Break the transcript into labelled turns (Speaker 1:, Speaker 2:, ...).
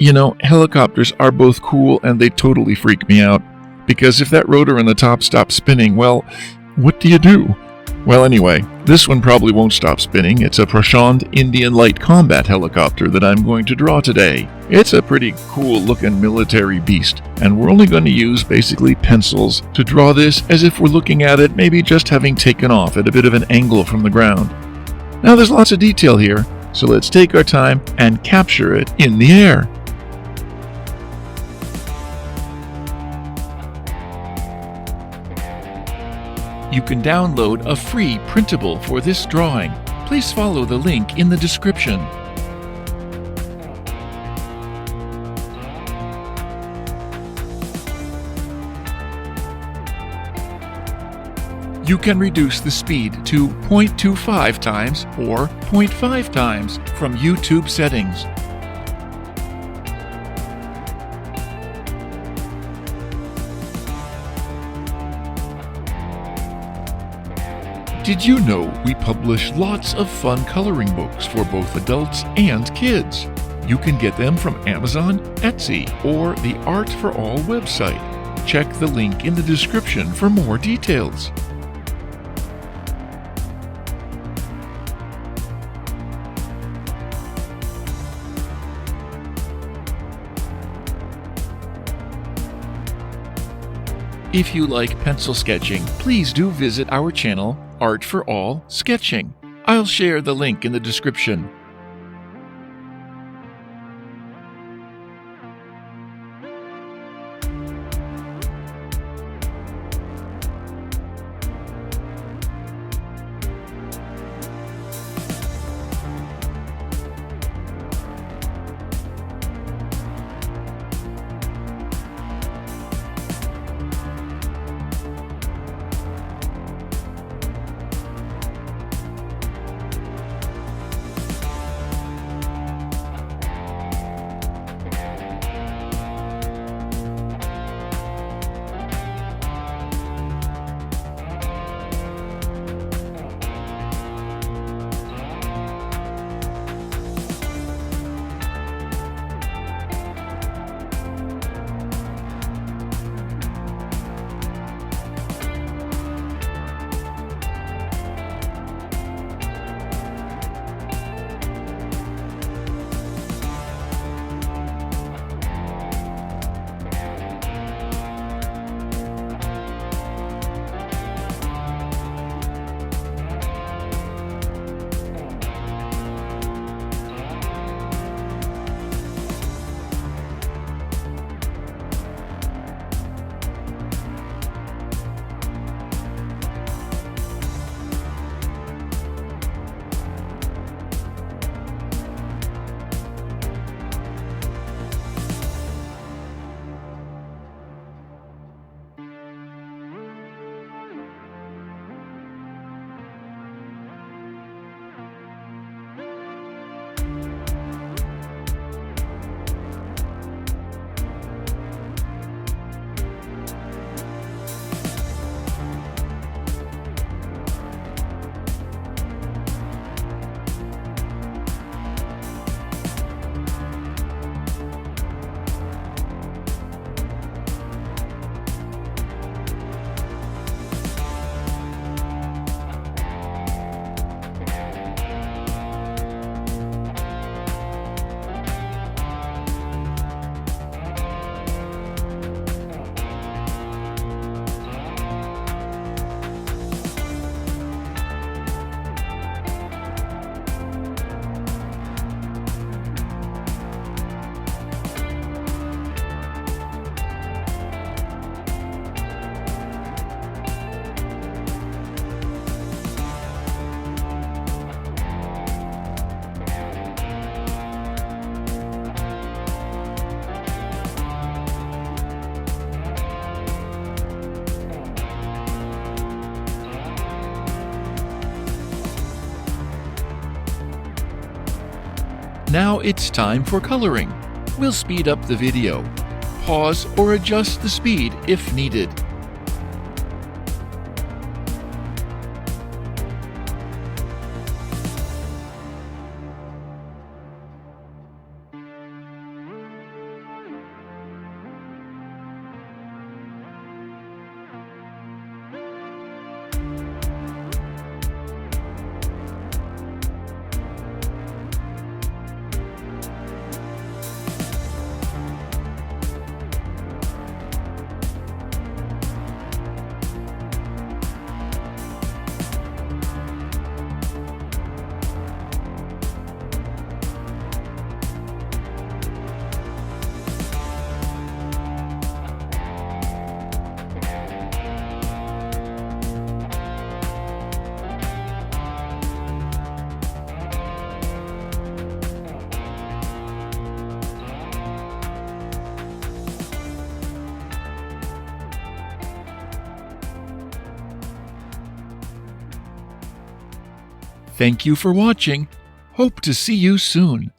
Speaker 1: You know, helicopters are both cool and they totally freak me out. Because if that rotor in the top stops spinning, well, what do you do? Well, anyway, this one probably won't stop spinning. It's a Prachand Indian Light Combat helicopter that I'm going to draw today. It's a pretty cool looking military beast, and we're only going to use basically pencils to draw this as if we're looking at it maybe just having taken off at a bit of an angle from the ground. Now there's lots of detail here, so let's take our time and capture it in the air. You can download a free printable for this drawing. Please follow the link in the description. You can reduce the speed to 0.25 times or 0.5 times from YouTube settings. Did you know we publish lots of fun coloring books for both adults and kids? You can get them from Amazon, Etsy, or the Art for All website. Check the link in the description for more details. If you like pencil sketching, please do visit our channel, Art for All Sketching. I'll share the link in the description. Now it's time for coloring. We'll speed up the video. Pause or adjust the speed if needed. Thank you for watching. Hope to see you soon.